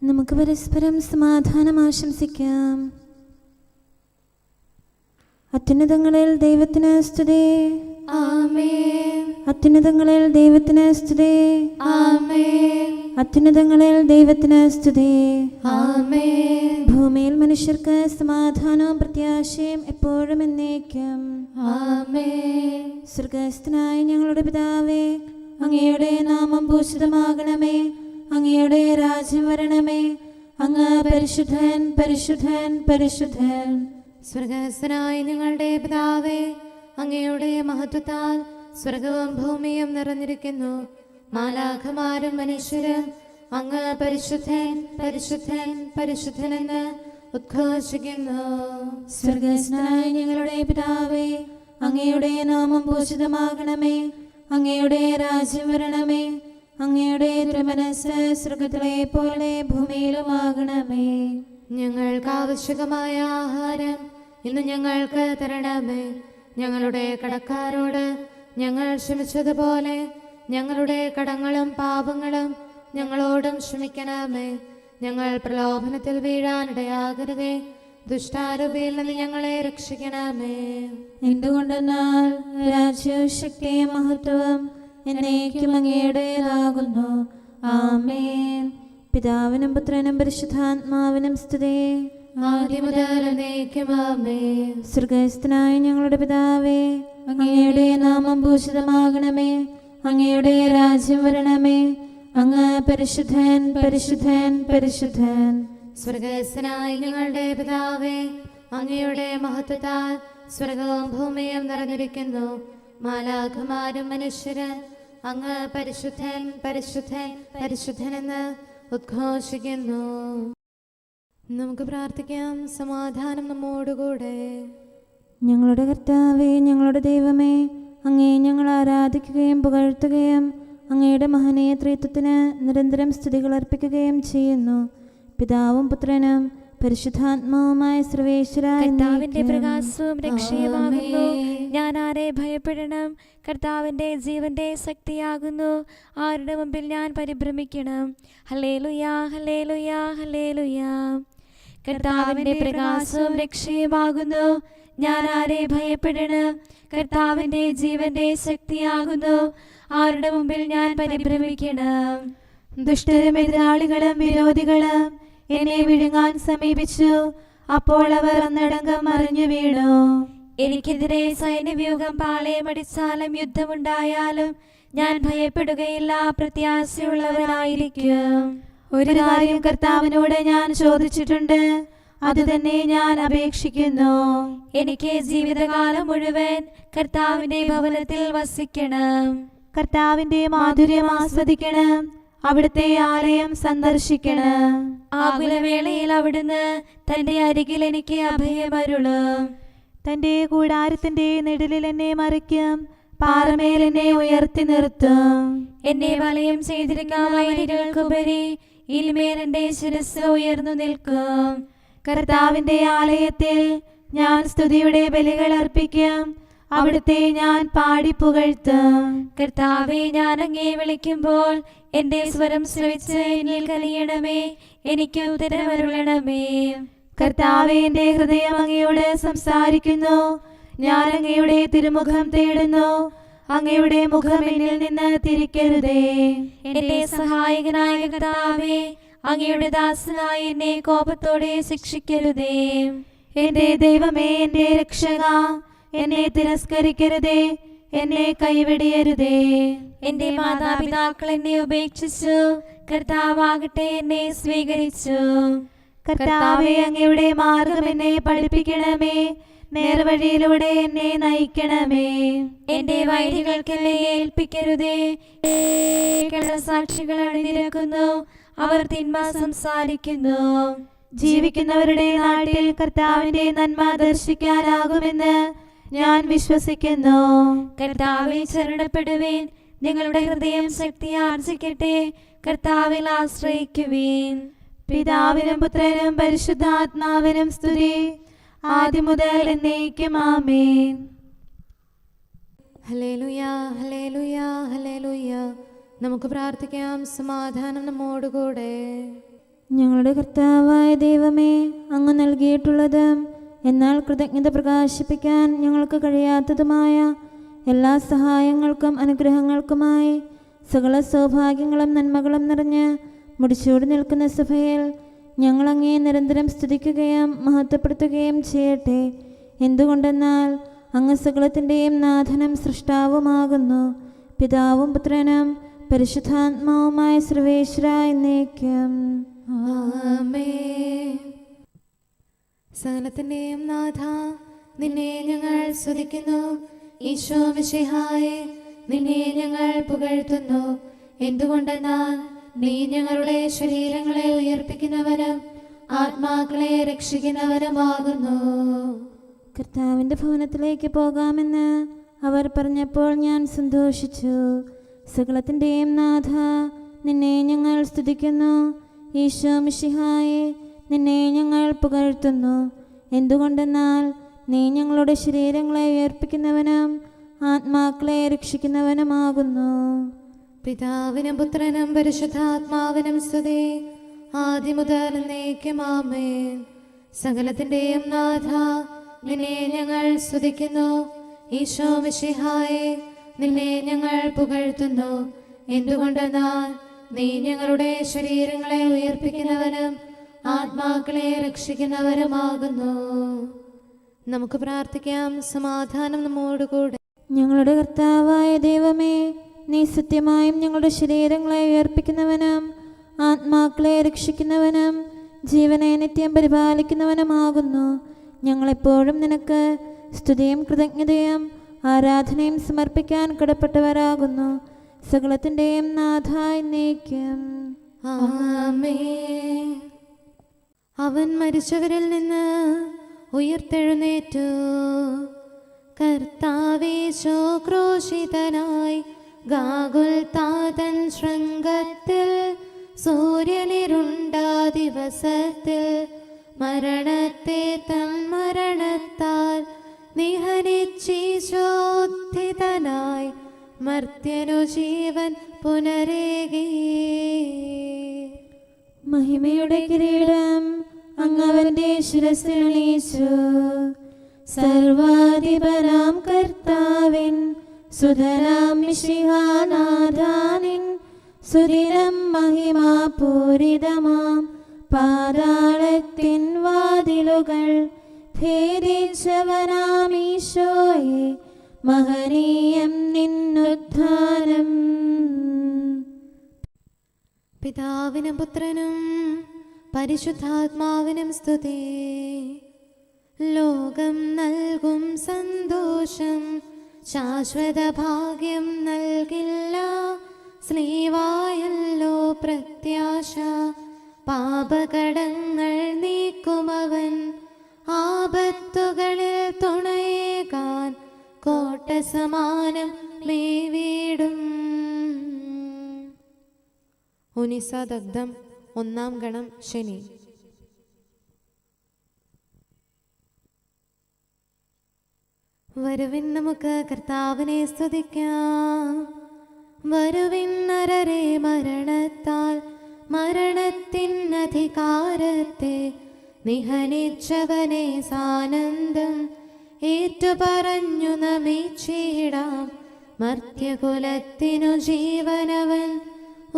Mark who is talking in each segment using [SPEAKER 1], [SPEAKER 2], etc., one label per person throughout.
[SPEAKER 1] നമുക്ക് പരസ്പരം സമാധാനം ആശംസിക്കാം. അത്യുന്നതങ്ങളിൽ ദൈവത്തിന് സ്തുതി.
[SPEAKER 2] ആമേൻ.
[SPEAKER 1] അത്യുന്നതങ്ങളിൽ ദൈവത്തിന് സ്തുതി.
[SPEAKER 2] ആമേൻ.
[SPEAKER 1] അത്യുന്നതങ്ങളിൽ ദൈവത്തിന് സ്തുതി.
[SPEAKER 2] ആമേൻ.
[SPEAKER 1] ഭൂമിയിൽ മനുഷ്യർക്ക് സമാധാനവും പ്രത്യാശയും എപ്പോഴും എന്നേക്കും.
[SPEAKER 2] ആമേൻ.
[SPEAKER 1] സ്വർഗ്ഗസ്ഥനായ ഞങ്ങളുടെ പിതാവേ, അങ്ങയുടെ നാമം പൂജിതമാകണമേ. അങ്ങയുടെ രാജ്യം വരണമേ. അങ്ങ് പരിശുദ്ധൻ, പരിശുദ്ധൻ, പരിശുദ്ധൻ.
[SPEAKER 2] സ്വർഗ്ഗസ്ഥനായ ഞങ്ങളുടെ പിതാവേ, അങ്ങയുടെ മഹത്വത്താൽ സ്വർഗവും ഭൂമിയും നിറഞ്ഞിരിക്കുന്നു. മാലാഖമാരും മനുഷ്യരും അങ്ങ് പരിശുദ്ധൻ, പരിശുദ്ധൻ, പരിശുദ്ധനെന്ന് ഉദ്ഘോഷിക്കുന്നു.
[SPEAKER 1] സ്വർഗ്ഗസ്ഥനായ ഞങ്ങളുടെ പിതാവേ, അങ്ങയുടെ നാമം പൂജിതമാകണമേ. അങ്ങയുടെ രാജ്യം വരണമേ. അങ്ങയുടെ തിരുമനസ്സ് സ്വർഗ്ഗത്തിലെ പോലെ ഭൂമിയിലുമാകണമേ.
[SPEAKER 2] ഞങ്ങൾക്ക് ആവശ്യകമായ ആഹാരം ഇന്ന് ഞങ്ങൾക്ക് തരണമേ. ഞങ്ങളുടെ കടക്കാരോട് ഞങ്ങൾ ക്ഷമിച്ചതുപോലെ ഞങ്ങളുടെ കടങ്ങളും പാപങ്ങളും ഞങ്ങളോടും ക്ഷമിക്കണമേ. ഞങ്ങൾ പ്രലോഭനത്തിൽ വീഴാനിടയാകരുതേ. ദുഷ്ടാരൂപിയിൽ നിന്ന് ഞങ്ങളെ രക്ഷിക്കണമേ.
[SPEAKER 1] എന്തുകൊണ്ടെന്നാൽ രാജ്യവും ശക്തിയും മഹത്വവും എന്നേക്കും അങ്ങയുടേതാകുന്നു. ആമേൻ. പിതാവിനും പുത്രനും പരിശുദ്ധാത്മാവിനും സ്തുതി.
[SPEAKER 2] ആദ്യം മുതൽ എന്നേക്കും ആമേൻ.
[SPEAKER 1] സ്വർഗ്ഗസ്ഥനായ ഞങ്ങളുടെ പിതാവേ, അങ്ങയുടെ നാമം പൂജിതമാകണമേ. അങ്ങയുടെ രാജ്യം വരണമേ. അങ്ങ് പരിശുദ്ധൻ, പരിശുദ്ധൻ, പരിശുദ്ധൻ.
[SPEAKER 2] സ്വർഗ്ഗസ്ഥനായ ഞങ്ങളുടെ പിതാവേ, അങ്ങയുടെ മഹത്വത്താൽ സ്വർഗവും ഭൂമിയും നിറഞ്ഞിരിക്കുന്നു. മാലാഖമാരും മനുഷ്യരും അങ്ങ് പരിശുദ്ധൻ, പരിശുദ്ധൻ, പരിശുദ്ധനെന്ന് ഉദ്ഘോഷിക്കുന്നു. നമുക്ക് പ്രാർത്ഥിക്കാം. സമാധാനം നമ്മോടുകൂടെ.
[SPEAKER 1] ഞങ്ങളുടെ കർത്താവേ, ഞങ്ങളുടെ ദൈവമേ, അങ്ങയെ ഞങ്ങൾ ആരാധിക്കുകയും പുകഴ്ത്തുകയും അങ്ങയുടെ മഹനീയ ത്രിത്വത്തിന് നിരന്തരം സ്തുതികൾ അർപ്പിക്കുകയും ചെയ്യുന്നു. പിതാവും പുത്രനും പരിശുദ്ധാത്മാവുമായ സർവേശ്വരായ
[SPEAKER 3] കർത്താവിന്റെ പ്രകാശവും രക്ഷയുമാകുന്നു. ഞാൻ ആരെ ഭയപ്പെടണം? കർത്താവിന്റെ ജീവന്റെ ശക്തിയാകുന്നു. ആരുടെ മുമ്പിൽ ഞാൻ പരിഭ്രമിക്കണം? ഹല്ലേലൂയാ, ഹല്ലേലൂയാ, ഹല്ലേലൂയാ. കർത്താവിന്റെ പ്രകാശവും രക്ഷയുമാകുന്നു. ഞാൻ ആരെ ഭയപ്പെടണം? കർത്താവിന്റെ ജീവന്റെ ശക്തിയാകുന്നു. ആരുടെ മുമ്പിൽ ഞാൻ പരിഭ്രമിക്കണം?
[SPEAKER 1] ദുഷ്ടരും എതിരാളികളും വിരോധികളും എന്നെ വിഴുങ്ങാൻ സമീപിച്ചു. അപ്പോൾ അവർ ഒന്നടങ്കം മറിഞ്ഞു വീണു.
[SPEAKER 3] എനിക്കെതിരെ സൈന്യവ്യൂഹം പാളയമടിച്ചാലും യുദ്ധമുണ്ടായാലും ഞാൻ ഭയപ്പെടുകയില്ല. പ്രത്യാശയുള്ളവനായിരിക്കും.
[SPEAKER 1] ഒരു കാര്യം കർത്താവിനോട് ഞാൻ ചോദിച്ചിട്ടുണ്ട്, അത് തന്നെ ഞാൻ അപേക്ഷിക്കുന്നു.
[SPEAKER 3] എനിക്ക് ജീവിതകാലം മുഴുവൻ കർത്താവിന്റെ ഭവനത്തിൽ വസിക്കണം.
[SPEAKER 1] കർത്താവിന്റെ മാധുര്യം ആസ്വദിക്കണം. അവിടുത്തെ ആലയം സന്ദർശിക്കണം.
[SPEAKER 3] ആകുലവേളയിൽ അവിടുന്ന് തന്റെ അരികിൽ എനിക്ക് അഭയമരുളും.
[SPEAKER 1] തന്റെ കൂടാരത്തിന്റെ നിഴലിൽ എന്നെ മറിക്കും. പാറമേൽ എന്നെ ഉയർത്തി നിർത്തും.
[SPEAKER 3] എന്നെ വലയം ചെയ്തിരിക്കുന്ന വൈരികൾക്കുപരി ഇനിമേൽ എന്റെ ശിരസ് ഉയർന്നു നിൽക്കും.
[SPEAKER 1] കർത്താവിന്റെ ആലയത്തിൽ ഞാൻ സ്തുതിയുടെ ബലികൾ അർപ്പിക്കും. അവിടുത്തെ ഞാൻ പാടി പുകഴ്ത്തും.
[SPEAKER 3] കർത്താവേ, ഞാൻ അങ്ങേ വിളിക്കുമ്പോൾ എന്റെ സ്വരം ശ്രവിച്ച് എന്നിൽ കനിയണമേ. എനിക്ക് ഉത്തരമരുളണമേ.
[SPEAKER 1] കർത്താവേ, എന്റെ ഹൃദയം അങ്ങയോട് സംസാരിക്കുന്നു. ഞാൻ അങ്ങയുടെ തിരുമുഖം തേടുന്നു. അങ്ങയുടെ മുഖം എന്നിൽ നിന്ന് തിരിക്കരുതേ.
[SPEAKER 3] എന്റെ സഹായകനായ കർത്താവേ, അങ്ങയുടെ ദാസനായ എന്നെ കോപത്തോടെ ശിക്ഷിക്കരുതേ.
[SPEAKER 1] എന്റെ ദൈവമേ, എന്റെ രക്ഷക, എന്നെ തിരസ്കരിക്കരുതേ. എന്നെ കൈവെടിയരുതേ.
[SPEAKER 3] എന്റെ മാതാപിതാക്കൾ എന്നെ ഉപേക്ഷിച്ചു. കർത്താവാകട്ടെ എന്നെ സ്വീകരിച്ചു.
[SPEAKER 1] കർത്താവേ, അങ്ങയുടെ മാർഗം എന്നെ പഠിപ്പിക്കണമേ. നേർവഴിയിലൂടെ എന്നെ നയിക്കണമേ.
[SPEAKER 3] എന്റെ വൈരികൾക്ക് എന്നെ ഏൽപ്പിക്കരുതേ. സാക്ഷികൾ അണിനിരക്കുന്നു. അവർ തിന്മ സംസാരിക്കുന്നു.
[SPEAKER 1] ജീവിക്കുന്നവരുടെ നാട്ടിൽ കർത്താവിന്റെ നന്മ ദർശിക്കാനാകുമെന്ന് ഞാൻ വിശ്വസിക്കുന്നു.
[SPEAKER 3] കർത്താവിൽ ശരണപ്പെടുവേൻ. നിങ്ങളുടെ ഹൃദയം ശക്തി ആർജിക്കട്ടെ. കർത്താവിൽ ആശ്രയിക്കുവേൻ.
[SPEAKER 1] പിതാവിനും പുത്രനും പരിശുദ്ധാത്മാവിനും സ്തുതി. ആദ്യം മുതൽ എന്നേക്കും ആമേൻ.
[SPEAKER 2] ഹല്ലേലൂയാ, ഹല്ലേലൂയാ, ഹല്ലേലൂയാ. നമുക്ക് പ്രാർത്ഥിക്കാം. സമാധാനം നമ്മോടുകൂടെ.
[SPEAKER 4] ഞങ്ങളുടെ കർത്താവായ ദൈവമേ, അങ്ങ് നൽകിയിട്ടുള്ളതും എന്നാൽ കൃതജ്ഞത പ്രകാശിപ്പിക്കാൻ ഞങ്ങൾക്ക് കഴിയാത്തതുമായ എല്ലാ സഹായങ്ങൾക്കും അനുഗ്രഹങ്ങൾക്കുമായി സകല സൗഭാഗ്യങ്ങളും നന്മകളും നിറഞ്ഞ് മുടിച്ചൂടി നിൽക്കുന്ന സഭയിൽ ഞങ്ങളങ്ങേ നിരന്തരം സ്തുതിക്കുകയും മഹത്വപ്പെടുത്തുകയും ചെയ്യട്ടെ. എന്തുകൊണ്ടെന്നാൽ അങ്ങ് സകലത്തിൻ്റെയും നാഥനും സൃഷ്ടാവുമാകുന്നു. പിതാവും പുത്രനും പരിശുദ്ധാത്മാവുമായ സർവേശ്വര എന്നേക്കും
[SPEAKER 2] ആമേൻ. സകലത്തിന്റെയും നാഥ, നിന്നെ ഞങ്ങൾ സ്തുതിക്കുന്നു. ഈശോ മിശിഹായേ, നിന്നെ ഞങ്ങൾ പുകഴ്ത്തുന്നു. എന്തുകൊണ്ടെന്നാൽ നീ ഞങ്ങളുടെ ശരീരങ്ങളെ ഉയർപ്പിക്കുന്നവനും ആത്മാക്കളെ രക്ഷിക്കുന്നവനുമാകുന്നു.
[SPEAKER 4] കർത്താവിൻ്റെ ഭവനത്തിലേക്ക് പോകാമെന്ന് അവർ പറഞ്ഞപ്പോൾ ഞാൻ സന്തോഷിച്ചു. സകലത്തിൻ്റെയും നാഥ, നിന്നെ ഞങ്ങൾ സ്തുതിക്കുന്നു. ഈശോ മിശിഹായേ, നിന്നെ ഞങ്ങൾ പുകഴ്ത്തുന്നു. എന്തുകൊണ്ടെന്നാൽ നീ ഞങ്ങളുടെ ശരീരങ്ങളെ ഉയർപ്പിക്കുന്നവനും ആത്മാക്കളെ രക്ഷിക്കുന്നവനുമാകുന്നു.
[SPEAKER 2] പിതാവിനും പുത്രനും പരിശുദ്ധാത്മാവിനും സ്തുതി, ആദ്യം മുതൽ എന്നേക്കും ആമേൻ. സകലത്തിന്റെയും നാഥ, നിന്നെ ഞങ്ങൾ സ്തുതിക്കുന്നു. ഈശോ മിശിഹായേ, നിന്നെ ഞങ്ങൾ പുകഴ്ത്തുന്നു. എന്തുകൊണ്ടെന്നാൽ നീ ഞങ്ങളുടെ ശരീരങ്ങളെ ഉയർപ്പിക്കുന്നവനും ആത്മാക്കളെ രക്ഷിക്കുന്നവരുമാകുന്നു. നമുക്ക് പ്രാർത്ഥിക്കാം. സമാധാനം നമ്മോടുകൂടെ.
[SPEAKER 4] ഞങ്ങളുടെ കർത്താവായ ദൈവമേ, നീ സത്യമായും ഞങ്ങളുടെ ശരീരങ്ങളെ ഉയർപ്പിക്കുന്നവനും ആത്മാക്കളെ രക്ഷിക്കുന്നവനും ജീവനെ നിത്യം പരിപാലിക്കുന്നവനുമാകുന്നു. ഞങ്ങളെപ്പോഴും നിനക്ക് സ്തുതിയും കൃതജ്ഞതയും ആരാധനയും സമർപ്പിക്കാൻ കടപ്പെട്ടവരാകുന്നു. സകലത്തിൻ്റെയും നാഥ എന്നേക്കും
[SPEAKER 2] ആമേൻ. അവൻ മരിച്ചവരിൽ നിന്ന് ഉയർത്തെഴുന്നേറ്റു. കർത്താവേശോ ക്രൂശിതനായി ഗാഗുൽത്താതൻ ശൃംഗത്തിൽ സൂര്യനിരുണ്ട ദിവസത്തിൽ മരണത്തെ തൻ മരണത്താൽ നിഹനിച്ചീശോദ്ധിതനായി മർത്യനു ജീവൻ പുനരേകി.
[SPEAKER 4] മഹിമയുടെ കിരീടം അങ്ങവന്റെ ശിരസിലണിയിച്ചു. സർവാധിപനാം കർത്താവിൻ സുതരാം മിശിഹാനാഥാനിൻ സുദിനം മഹിമാപൂരിതമാം പാതാളത്തിൻ വാതിലുകൾ ഭേദിച്ചവനാമീശോയെ, മഹനീയം നിന്നുദ്ധാനം.
[SPEAKER 2] പിതാവിനും പുത്രനും പരിശുദ്ധാത്മാവിനും സ്തുതി. ലോകം നൽകും സന്തോഷം ശാശ്വത ഭാഗ്യം നൽകില്ല. സ്ലീവായല്ലോ പ്രത്യാശ, പാപകടങ്ങൾ നീക്കുമവൻ. ആപത്തുകളിൽ തുണയേകാൻ കോട്ട സമാനം മേവീടും. ഉനിസദഗ്ധം 1 ഗണം ശനി. വരുവിൻ നമുക്ക് കർത്താവിനെ സ്തുതിക്കാം. വരുവിൻ നരരെ മരണത്താൽ മരണത്തിൻ അധികാരത്തെ നിഹനിച്ചവനെ സാനന്ദം ഏറ്റുപറഞ്ഞു നമിച്ചിടാം. മർത്യകുലത്തിനു ജീവനവൻ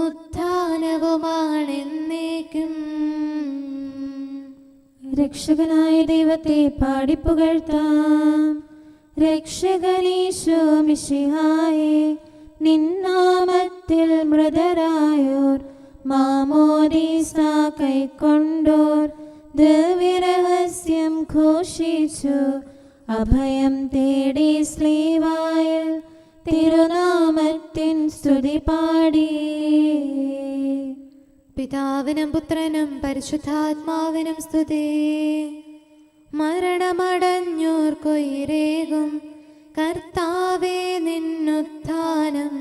[SPEAKER 2] ഉത്ഥാനവുമാണെന്നേക്കും.
[SPEAKER 4] രക്ഷകനായ ദൈവത്തെ പാടിപ്പുകഴ്ത്താം. രക്ഷകനീശോ മിശിഹായേ, നിന്നാമത്തിൽ മൃതരായോർ മാമോദീസ കൈക്കൊണ്ടോർ ദിവ്യരഹസ്യം ഘോഷിച്ചു. അഭയം തേടി സ്ലീവായിൽ തിരുനാമത്തിൻ സ്തുതി പാടി.
[SPEAKER 2] പിതാവിനും പുത്രനും പരിശുദ്ധാത്മാവിനും സ്തുതി. മരണമടഞ്ഞോർക്കൊയിരേകും കർത്താവേ നിന്നുത്ഥാനം.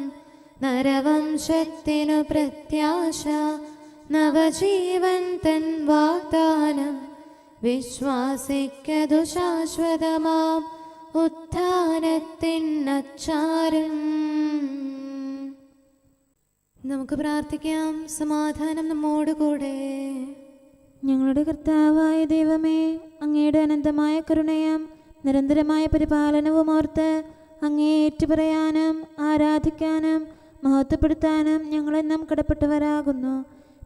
[SPEAKER 2] നരവംശത്തിനു പ്രത്യാശ, നവജീവൻ തൻ വാഗ്ദാനം. വിശ്വാസിക്കതു ശാശ്വതമാം ഉത്ഥാനത്തിൻ അച്ചാരം. നമുക്ക് പ്രാർത്ഥിക്കാം. സമാധാനം നമ്മോട് കൂടെ.
[SPEAKER 4] ഞങ്ങളുടെ കർത്താവായ ദൈവമേ, അങ്ങയുടെ അനന്തമായ കരുണയും നിരന്തരമായ പരിപാലനവും ഓർത്ത് അങ്ങയെ ഏറ്റുപറയാനും ആരാധിക്കാനും മഹത്വപ്പെടുത്താനും ഞങ്ങളെന്നും കടപ്പെട്ടവരാകുന്നു.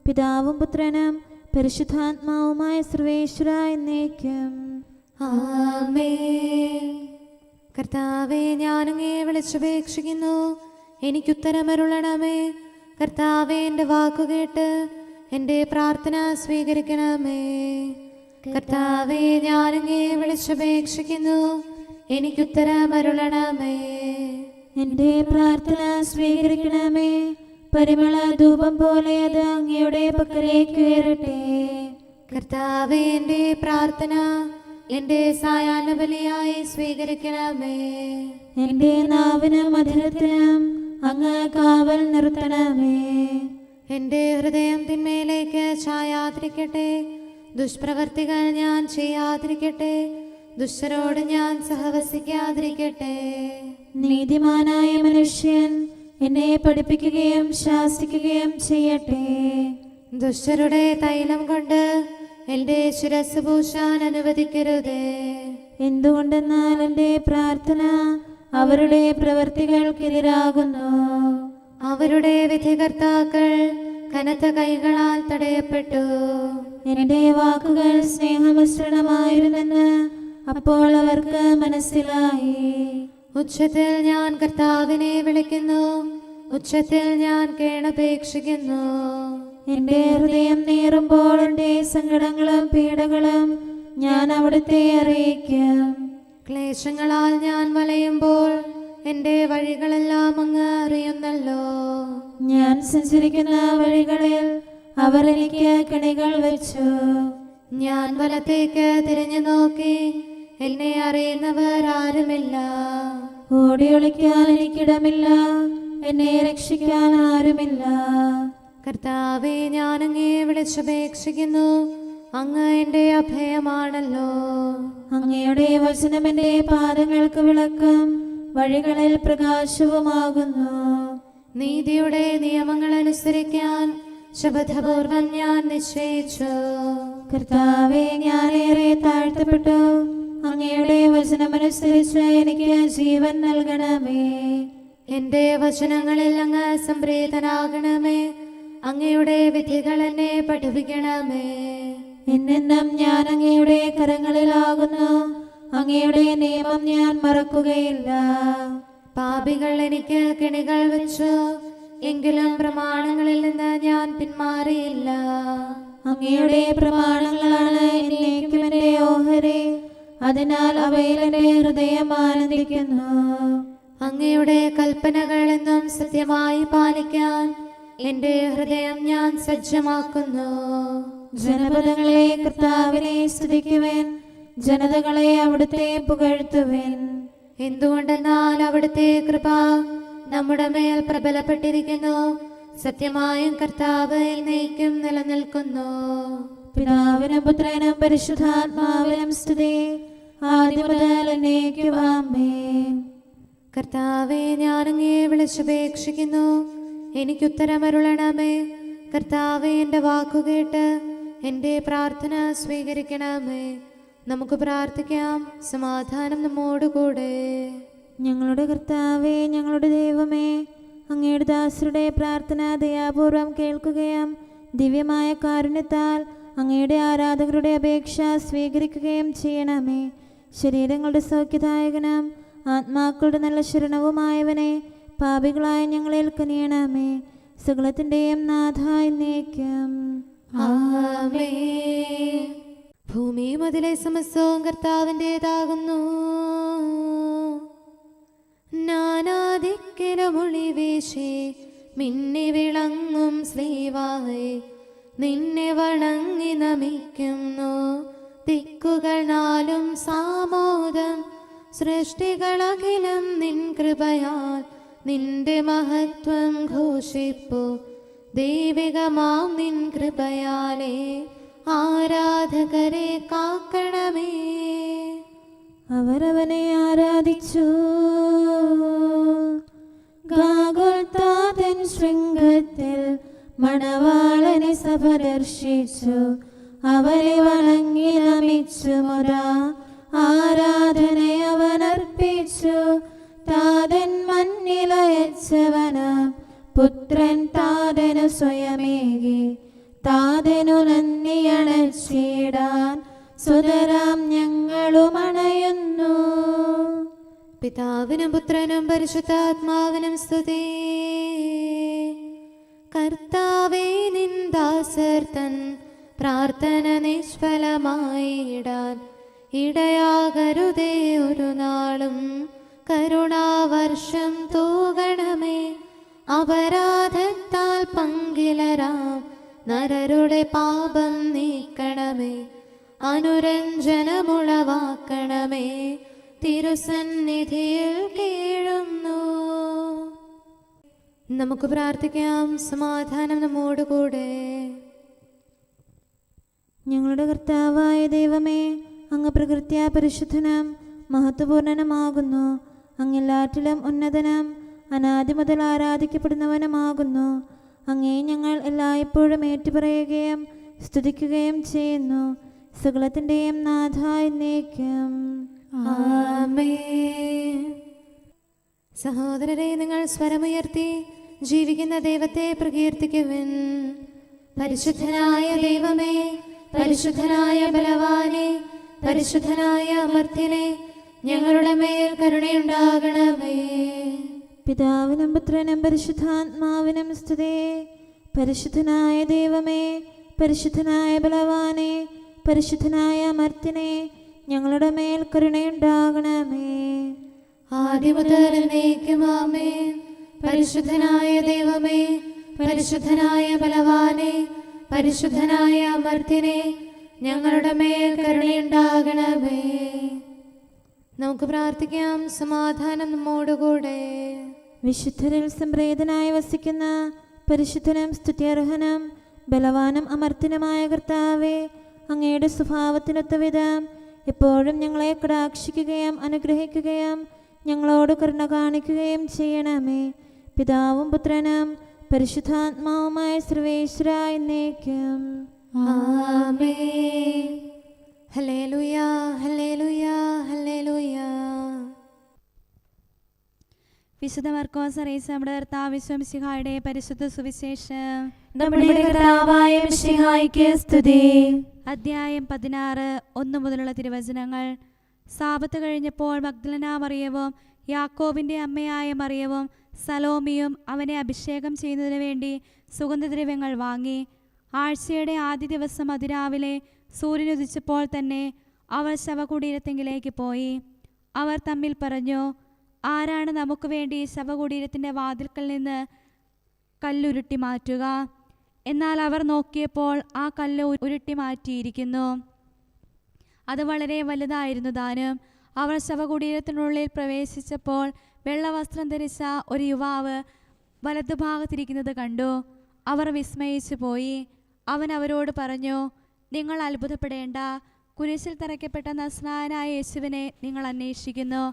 [SPEAKER 4] പിതാവും പുത്രനും പരിശുദ്ധാത്മാവുമായ സർവേശ്വര എന്നേക്കും.
[SPEAKER 2] ആമേൻ. കർത്താവേ, ഞാനങ്ങയെ വിളിച്ചപേക്ഷിക്കുന്നു, എനിക്കുത്തരമരുളണമേ. കർത്താവേ, എൻ്റെ വാക്കുകേട്ട് എൻ്റെ പ്രാർത്ഥന സ്വീകരിക്കണമേ. കർത്താവേ, ഞാനങ്ങയെ വിളിച്ചപേക്ഷിക്കുന്നു, എനിക്കുത്തരമരുളണമേ.
[SPEAKER 4] എൻ്റെ പ്രാർത്ഥന സ്വീകരിക്കണമേ. പരിമള ധൂപം പോലെ അത് അങ്ങയുടെ പക്കലേക്ക് ഉയരട്ടെ.
[SPEAKER 2] കർത്താവേ, എൻ്റെ പ്രാർത്ഥന എൻ്റെ സായാഹ്ന ബലിയായി സ്വീകരിക്കണമേ.
[SPEAKER 4] എൻ്റെ നാവിനും മധുരത്തിനും അങ്ങ് കാവൽ നിർത്തണമേ.
[SPEAKER 2] എൻ്റെ ഹൃദയം തിന്മയിലേക്ക് ചായാതിരിക്കട്ടെ. ദുഷ്പ്രവർത്തികൾ ഞാൻ ചെയ്യാതിരിക്കട്ടെ. ദുഷ്ടരോട് ഞാൻ സഹവസിക്കാതിരിക്കട്ടെ.
[SPEAKER 4] നീതിമാനായ മനുഷ്യൻ എന്നെ പഠിപ്പിക്കുകയും ശാസിക്കുകയും ചെയ്യട്ടെ.
[SPEAKER 2] ദുഷ്ടരുടെ തൈലം കൊണ്ട് എൻ്റെ ശിരസ് പൂശാൻ അനുവദിക്കരുതേ.
[SPEAKER 4] എന്തുകൊണ്ടെന്നാൽ എൻ്റെ പ്രാർത്ഥന അവരുടെ പ്രവൃത്തികൾക്കെതിരാകുന്നു.
[SPEAKER 2] അവരുടെ വിധികർത്താക്കൾ കനത്ത കൈകളാൽ തടയപ്പെട്ടു.
[SPEAKER 4] എൻ്റെ വാക്കുകൾ സ്നേഹമിശ്രണമായിരുന്നെന്ന് അപ്പോൾ അവർക്ക് മനസ്സിലായി.
[SPEAKER 2] ഉച്ചത്തിൽ ഞാൻ കർത്താവിനെ വിളിക്കുന്നു, ഉച്ചത്തിൽ ഞാൻ കേണപേക്ഷിക്കുന്നു.
[SPEAKER 4] എൻ്റെ ഹൃദയം നീറുമ്പോൾ എൻ്റെ സങ്കടങ്ങളും പീഡകളും ഞാൻ അവിടുത്തെ അറിയിക്കും.
[SPEAKER 2] ക്ലേശങ്ങളാൽ ഞാൻ വലയുമ്പോൾ എൻ്റെ വഴികളെല്ലാം അങ്ങ് അറിയുന്നല്ലോ.
[SPEAKER 4] ഞാൻ സഞ്ചരിക്കുന്ന വഴികളിൽ അവർ എനിക്ക് കെണികൾ വെച്ചു.
[SPEAKER 2] ഞാൻ വലത്തേക്ക് തിരിഞ്ഞു നോക്കി, എന്നെ അറിയുന്നവർ ആരുമില്ല.
[SPEAKER 4] ഓടി ഒളിക്കാൻ എനിക്കിടമില്ല, എന്നെ രക്ഷിക്കാൻ ആരുമില്ല.
[SPEAKER 2] കർത്താവേ, ഞാൻ അങ്ങയെ വിളിച്ചപേക്ഷിക്കുന്നു, അങ്ങ് എൻ്റെ അഭയമാണല്ലോ.
[SPEAKER 4] അങ്ങയുടെ വചനം എൻ്റെ പാദങ്ങൾക്ക് വിളക്കും വഴികളിൽ പ്രകാശവുമാകുന്നു.
[SPEAKER 2] നീതിയുടെ നിയമങ്ങൾ അനുസരിക്കാൻ ശപഥപൂർവം ഞാൻ നിശ്ചയിച്ചു.
[SPEAKER 4] കർത്താവേ, ഞാനേറെ താഴ്ത്തപ്പെട്ടു. അങ്ങയുടെ വചനമനുസരിച്ച് എനിക്ക് ജീവൻ നൽകണമേ.
[SPEAKER 2] എൻ്റെ വചനങ്ങളിൽ അങ്ങ് സംപ്രീതനാകണമേ. അങ്ങയുടെ വിധികൾ എന്നെ പഠിപ്പിക്കണമേ.
[SPEAKER 4] എന്നെന്നും ഞാൻ അങ്ങയുടെ കരങ്ങളിലാകുന്നു. അങ്ങയുടെ നിയമം ഞാൻ മറക്കുകയില്ല.
[SPEAKER 2] പാപികൾ എനിക്ക് കെണികൾ വെച്ചു, എങ്കിലും പ്രമാണങ്ങളിൽ നിന്ന് ഞാൻ പിന്മാറിയില്ല.
[SPEAKER 4] അങ്ങയുടെ പ്രമാണങ്ങളാണ് എന്നേക്കും എൻ്റെ ഓഹരി, അതിനാൽ അവയിൽ എൻ്റെ ഹൃദയം ആനന്ദിക്കുന്നു.
[SPEAKER 2] അങ്ങയുടെ കൽപ്പനകൾ എന്നും സത്യമായി പാലിക്കാൻ എൻ്റെ ഹൃദയം ഞാൻ സജ്ജമാക്കുന്നു.
[SPEAKER 4] ജനപദങ്ങളെ കർത്താവിനെ സ്തുതിക്കുവിൻ, ജനതകളെ അവിടുത്തെ പുകഴ്ത്തുവിൻ.
[SPEAKER 2] എന്തുകൊണ്ടെന്നാൽ അവിടുത്തെ കൃപ നമ്മുടെ മേൽ പ്രബലപ്പെട്ടിരിക്കുന്നു. സത്യമായും കർത്താവ് എന്നേക്കും നിലനിൽക്കുന്നു.
[SPEAKER 4] പിതാവിനും പുത്രനും പരിശുദ്ധാത്മാവിനും സ്തുതി, ആദ്യം മുതൽ എന്നേക്കും ആമേൻ.
[SPEAKER 2] കർത്താവേ, ഞാൻ അങ്ങയെ വിളിച്ചപേക്ഷിക്കുന്നു, എനിക്കുത്തരമരുളണമേ. കർത്താവേ, എൻ്റെ വാക്കുകേട്ട് എൻ്റെ പ്രാർത്ഥന സ്വീകരിക്കണമേ. നമുക്ക് പ്രാർത്ഥിക്കാം. സമാധാനം നമ്മോട് കൂടെ.
[SPEAKER 4] ഞങ്ങളുടെ കർത്താവേ, ഞങ്ങളുടെ ദൈവമേ, അങ്ങയുടെ ദാസരുടെ പ്രാർത്ഥന ദയാപൂർവം കേൾക്കുകയും ദിവ്യമായ കാരുണ്യത്താൽ അങ്ങയുടെ ആരാധകരുടെ അപേക്ഷ സ്വീകരിക്കുകയും ചെയ്യണമേ. ശരീരങ്ങളുടെ സൗഖ്യദായകനും ആത്മാക്കളുടെ നല്ല ശരണവുമായവനെ പാപികളായ ഞങ്ങളിൽ കനിയണമേ. സകലത്തിൻ്റെയും നാഥ എന്നേക്കും.
[SPEAKER 2] ആമേൻ. ഭൂമിയും അതിലെ സമസ്തവും കർത്താവിൻ്റെതാകുന്നു. നാനാദിക്കിലും ഒളിവീശി മിന്നി വിളങ്ങും ശ്രീവായി നിന്നെ വണങ്ങി നമിക്കുന്നു. ദിക്കുകൾ നാലും സാമോദം, സൃഷ്ടികളഖിലം നിൻ കൃപയാൽ നിന്റെ മഹത്വം ഘോഷിപ്പു. ദൈവികമാം നിൻ കൃപയാലേ ആരാധകരെ കാക്കണമേ.
[SPEAKER 4] അവരവനെ ആരാധിച്ചു, ഗാഗുൽത്താതൻ ശൃംഗത്തിൽ മണവാളനെ സഭ ദർശിച്ചു. അവരെ വണങ്ങി നമിച്ചു മുതാ ആരാധനയവനർപ്പിച്ചു. താതൻ മണ്ണിലയച്ചവന് പുത്രൻ താതനു സ്വയമേകി. താതനു നന്ദിയണച്ചിടാൻ സുതരാം ഞങ്ങളും അണയുന്നു.
[SPEAKER 2] പിതാവിനും പുത്രനും പരിശുദ്ധാത്മാവിനും സ്തുതി. കർത്താവേ, നിൻ ദാസർ തൻ പ്രാർത്ഥന നിഷ്ഫലമായിടാൻ ഇടയാകരുതേ ഒരു നാളും. കരുണാവർഷം തൂകണമേ. അപരാധത്താൽ പങ്കിലരാം നരരുടെ പാപം നീക്കണമേ. അനുരഞ്ജനമുളവാക്കണമേ. തിരുസന്നിധിയിൽ കീഴുന്നു. നമുക്ക് പ്രാർത്ഥിക്കാം. സമാധാനം നമ്മോടുകൂടെ.
[SPEAKER 4] ഞങ്ങളുടെ കർത്താവായ ദൈവമേ, അങ്ങ് പ്രകൃത്യാ പരിശുദ്ധനും മഹത്വപൂർണനുമാകുന്നു. അങ്ങെല്ലാറ്റിലും ഉന്നതനും അനാദി മുതൽ ആരാധിക്കപ്പെടുന്നവനുമാകുന്നു. അങ്ങേ ഞങ്ങൾ എല്ലായ്പ്പോഴും ഏറ്റുപറയുകയും സ്തുതിക്കുകയും ചെയ്യുന്നു. സകലത്തിൻ്റെയും നാഥ എന്നേക്കും.
[SPEAKER 2] ആമേൻ. സഹോദരരെ, നിങ്ങൾ സ്വരമുയർത്തി ജീവിക്കുന്ന ദൈവത്തെ പ്രകീർത്തിക്കുവിൻ. പരിശുദ്ധനായ ദൈവമേ, പരിശുദ്ധനായ ബലവാനെ, പരിശുദ്ധനായ അമർത്യനെ, ഞങ്ങളുടെ മേൽ കരുണയുണ്ടാകണമേ.
[SPEAKER 4] പിതാവിനും പുത്രനും പരിശുദ്ധാത്മാവിനും സ്തുതി. പരിശുദ്ധനായ ദൈവമേ, പരിശുദ്ധനായ ബലവാനെ, പരിശുദ്ധനായ അമർത്യനെ, ഞങ്ങളുടെ മേൽ കരുണയുണ്ടാകണമേ.
[SPEAKER 2] ആദിമുതൽ എന്നേക്കും ആമേൻ. പരിശുദ്ധനായ ദൈവമേ, പരിശുദ്ധനായ ബലവാനെ, പരിശുദ്ധനായ അമർത്യനെ, ഞങ്ങളുടെ മേൽ കരുണയുണ്ടാകണമേ. നമുക്ക് പ്രാർത്ഥിക്കാം. സമാധാനം നമ്മോടുകൂടെ.
[SPEAKER 4] വിശുദ്ധരിൽ സംപ്രേതനായി വസിക്കുന്ന പരിശുദ്ധനും സ്തുത്യർഹനും ബലവാനും അമർത്യനുമായ കർത്താവേ, അങ്ങയുടെ സ്വഭാവത്തിനൊത്ത വിധം എപ്പോഴും ഞങ്ങളെ കടാക്ഷിക്കുകയും അനുഗ്രഹിക്കുകയും ഞങ്ങളോട് കരുണ കാണിക്കുകയും ചെയ്യണമേ. പിതാവും പുത്രനും പരിശുദ്ധാത്മാവുമായ സർവേശ്വര എന്നേക്കും.
[SPEAKER 2] ആമേൻ. ഹല്ലേലൂയ, ഹല്ലേലൂയ, ഹല്ലേലൂയ.
[SPEAKER 3] വിശുദ്ധ മർക്കോസ് അറിയിച്ച നമ്മുടെ കർത്താവ് മിശിഹായുടെ പരിശുദ്ധ സുവിശേഷം.
[SPEAKER 1] നമ്മുടെ കർത്താവായ മിശിഹായ്ക്ക് സ്തുതി.
[SPEAKER 3] അധ്യായം 16 1 മുതലുള്ള തിരുവചനങ്ങൾ. സാബത്ത് കഴിഞ്ഞപ്പോൾ മഗ്ദലന മറിയവും യാക്കോബിന്റെ അമ്മയായ മറിയവും സലോമിയും അവനെ അഭിഷേകം ചെയ്യുന്നതിന് വേണ്ടി സുഗന്ധദ്രവ്യങ്ങൾ വാങ്ങി. ആഴ്ചയുടെ ആദ്യ ദിവസം അതിരാവിലെ സൂര്യനുദിച്ചപ്പോൾ തന്നെ അവർ ശവകുടീരത്തെങ്കിലേക്ക് പോയി. അവർ തമ്മിൽ പറഞ്ഞു, ആരാണ് നമുക്ക് വേണ്ടി ശവകുടീരത്തിൻ്റെ വാതിൽക്കൽ നിന്ന് കല്ലുരുട്ടി മാറ്റുക? എന്നാൽ അവർ നോക്കിയപ്പോൾ ആ കല്ല് ഉരുട്ടി മാറ്റിയിരിക്കുന്നു. അത് വളരെ വലുതായിരുന്നു താനും. അവർ ശവകുടീരത്തിനുള്ളിൽ പ്രവേശിച്ചപ്പോൾ വെള്ളവസ്ത്രം ധരിച്ച ഒരു യുവാവ് വലതുഭാഗത്തിരിക്കുന്നത് കണ്ടു. അവർ വിസ്മയിച്ചു പോയി. അവൻ അവരോട് പറഞ്ഞു, നിങ്ങൾ അത്ഭുതപ്പെടേണ്ട. കുരിശിൽ തറയ്ക്കപ്പെട്ട നസ്രായനായ യേശുവിനെ നിങ്ങൾ അന്വേഷിക്കുന്നു.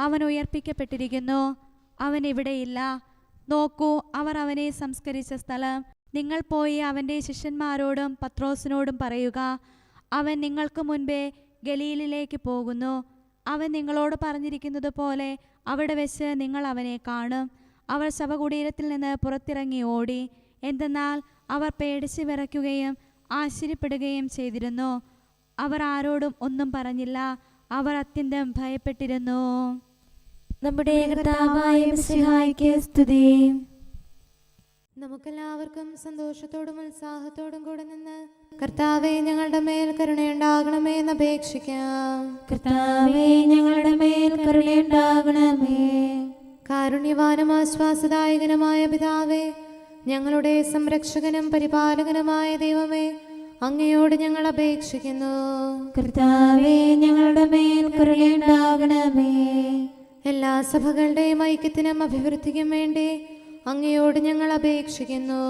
[SPEAKER 3] അവൻ ഉയർപ്പിക്കപ്പെട്ടിരിക്കുന്നു. അവൻ ഇവിടെയില്ല. നോക്കൂ, അവർ അവനെ സംസ്കരിച്ച സ്ഥലം. നിങ്ങൾ പോയി അവൻ്റെ ശിഷ്യന്മാരോടും പത്രോസിനോടും പറയുക, അവൻ നിങ്ങൾക്ക് മുൻപേ ഗലീലിലേക്ക് പോകുന്നു. അവൻ നിങ്ങളോട് പറഞ്ഞിരിക്കുന്നത് പോലെ അവിടെ വെച്ച് നിങ്ങൾ അവനെ കാണും. അവർ ശവകുടീരത്തിൽ നിന്ന് പുറത്തിറങ്ങി ഓടി. എന്തെന്നാൽ അവർ പേടിച്ച് വിറയ്ക്കുകയും ആശ്ചര്യപ്പെടുകയും ചെയ്തിരുന്നു. അവർ ആരോടും ഒന്നും പറഞ്ഞില്ല. അവർ അത്യന്തം ഭയപ്പെട്ടിരുന്നു.
[SPEAKER 1] നമ്മുടെ കർത്താവായ മിശിഹായ്ക്ക് സ്തുതി.
[SPEAKER 2] നമുക്കെല്ലാവർക്കും സന്തോഷത്തോടും ഉത്സാഹത്തോടും കൂടെ നിന്ന് കർത്താവേ, ഞങ്ങളുടെ മേൽ കരുണയുണ്ടാകണമേ എന്ന് അപേക്ഷിക്കാം.
[SPEAKER 4] കർത്താവേ, ഞങ്ങളുടെ മേൽ കരുണയുണ്ടാകണമേ.
[SPEAKER 2] കാരുണ്യവാനും ആശ്വാസദായകനുമായ പിതാവേ, ഞങ്ങളുടെ സംരക്ഷകനും പരിപാലകനുമായ ദൈവമേ, അങ്ങയോട് ഞങ്ങൾ അപേക്ഷിക്കുന്നു.
[SPEAKER 4] കർത്താവേ, ഞങ്ങളുടെ മേൽ കരുണയുണ്ടാകണമേ.
[SPEAKER 2] എല്ലാ സഭകളുടെയും ഐക്യത്തിനും അഭിവൃദ്ധിക്കും വേണ്ടി അങ്ങയോട് ഞങ്ങൾ അപേക്ഷിക്കുന്നു.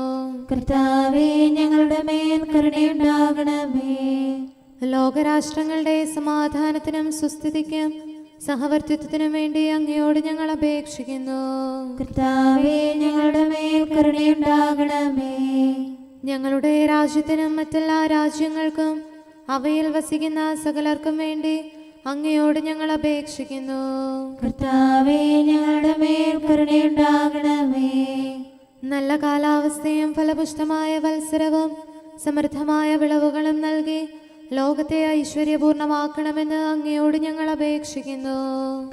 [SPEAKER 4] കർത്താവേ, ഞങ്ങളുടെ മേൽ കരുണയുണ്ടാകണമേ.
[SPEAKER 2] ലോകരാഷ്ട്രങ്ങളുടെ സമാധാനത്തിനും സുസ്ഥിതിക്കും സഹവർത്തിത്വത്തിനും വേണ്ടി അങ്ങയോട് ഞങ്ങൾ അപേക്ഷിക്കുന്നു.
[SPEAKER 4] കർത്താവേ ഞങ്ങളുടെ മേൽ കരുണയുണ്ടാകണമേ.
[SPEAKER 2] ഞങ്ങളുടെ രാജ്യത്തിനും മറ്റെല്ലാ രാജ്യങ്ങൾക്കും അവയിൽ വസിക്കുന്ന സകലർക്കും വേണ്ടി അങ്ങയോട് ഞങ്ങൾ അപേക്ഷിക്കുന്നു.
[SPEAKER 4] കർത്താവേ ഞങ്ങളുടെ മേൽ കരുണയുണ്ടാകണമേ.
[SPEAKER 2] നല്ല കാലാവസ്ഥയും ഫലപുഷ്ടമായ വത്സരവും സമൃദ്ധമായ വിളവുകളും നൽകി ലോകത്തെ ഐശ്വര്യപൂർണമാക്കണമെന്ന് അങ്ങയോട് ഞങ്ങൾ അപേക്ഷിക്കുന്നു.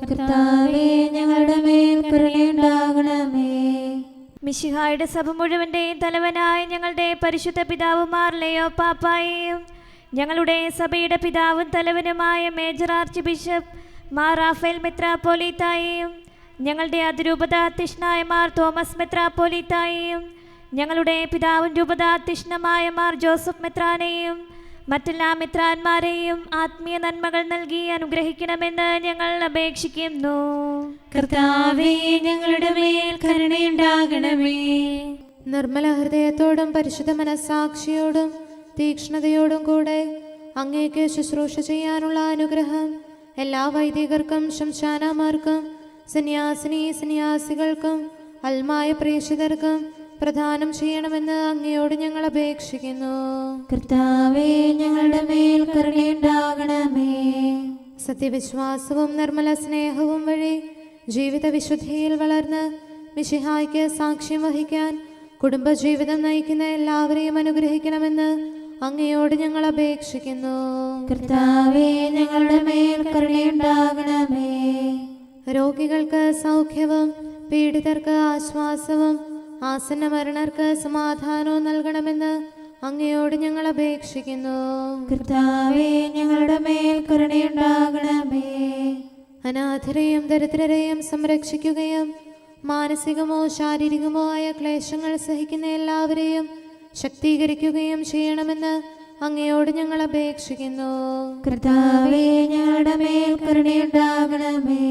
[SPEAKER 4] കർത്താവേ ഞങ്ങളുടെ മേൽ കരുണയുണ്ടാകണമേ.
[SPEAKER 5] മിശിഹായുടെ സഭ മുഴുവൻ്റെയും തലവനായ ഞങ്ങളുടെ പരിശുദ്ധ പിതാവുമാർ ലെയോ പാപ്പായെയും ഞങ്ങളുടെ സഭയുടെ പിതാവും തലവനുമായ മേജർ ആർച്ച് ബിഷപ്പ് മാർ റാഫേൽ മെത്രാപ്പോലീത്തായെയും ഞങ്ങളുടെ അതിരൂപതാധ്യക്ഷനായ മാർ തോമസ് മെത്രാപ്പോലീത്തായെയും ഞങ്ങളുടെ പിതാവും രൂപതാധ്യക്ഷനുമായ മാർ ജോസഫ് മെത്രാനെയും മറ്റെല്ലാ മെത്രാന്മാരെയും ആത്മീയ നന്മകൾ നൽകി അനുഗ്രഹിക്കണമെന്ന് ഞങ്ങൾ അപേക്ഷിക്കുന്നു.
[SPEAKER 4] കർത്താവേ ഞങ്ങളുടെ മേൽ കരുണയുണ്ടാകണമേ.
[SPEAKER 2] നിർമ്മല ഹൃദയത്തോടും പരിശുദ്ധ മനസ്സാക്ഷിയോടും തീക്ഷ്ണതയോടും കൂടെ അങ്ങേക്ക് ശുശ്രൂഷ ചെയ്യാനുള്ള അനുഗ്രഹം എല്ലാ വൈദികർക്കും ശംശാനമാർക്കും സന്യാസികൾക്കും അൽമായ പ്രേക്ഷിതർക്കും പ്രദാനം ചെയ്യണമെന്ന് അങ്ങയോട് ഞങ്ങൾ അപേക്ഷിക്കുന്നു.
[SPEAKER 4] കർത്താവേ ഞങ്ങളുടെ മേൽ കരുണയുണ്ടാകണമേ.
[SPEAKER 2] സത്യവിശ്വാസവും നിർമ്മല സ്നേഹവും വഴി ജീവിത വിശുദ്ധിയിൽ വളർന്ന് മിശിഹായ്ക്ക് സാക്ഷ്യം വഹിക്കാൻ കുടുംബജീവിതം നയിക്കുന്ന എല്ലാവരെയും അനുഗ്രഹിക്കണമെന്ന് അങ്ങയോട് ഞങ്ങൾ അപേക്ഷിക്കുന്നു.
[SPEAKER 4] കർത്താവേ ഞങ്ങളുടെ മേൽ കരുണയുണ്ടാകണമേ.
[SPEAKER 2] രോഗികൾക്ക് സൗഖ്യവും പീഡിതർക്ക് ആശ്വാസവും ആസന്ന മരണർക്ക് സമാധാനവും നൽകണമെന്ന് അങ്ങയോട് ഞങ്ങൾ അപേക്ഷിക്കുന്നു.
[SPEAKER 4] കർത്താവേ ഞങ്ങളുടെ മേൽ കരുണയുണ്ടാകണമേ.
[SPEAKER 2] അനാഥരെയും ദരിദ്രരെയും സംരക്ഷിക്കുകയും മാനസികമോ ശാരീരികമോ ആയ ക്ലേശങ്ങൾ സഹിക്കുന്ന എല്ലാവരെയും ശക്തീകരിക്കുകയും ചെയ്യണമെന്ന് അങ്ങയോട് ഞങ്ങൾ അപേക്ഷിക്കുന്നു.
[SPEAKER 4] കർത്താവേ ഞങ്ങളുടെ മേൽ കരുണയുണ്ടാകണമേ.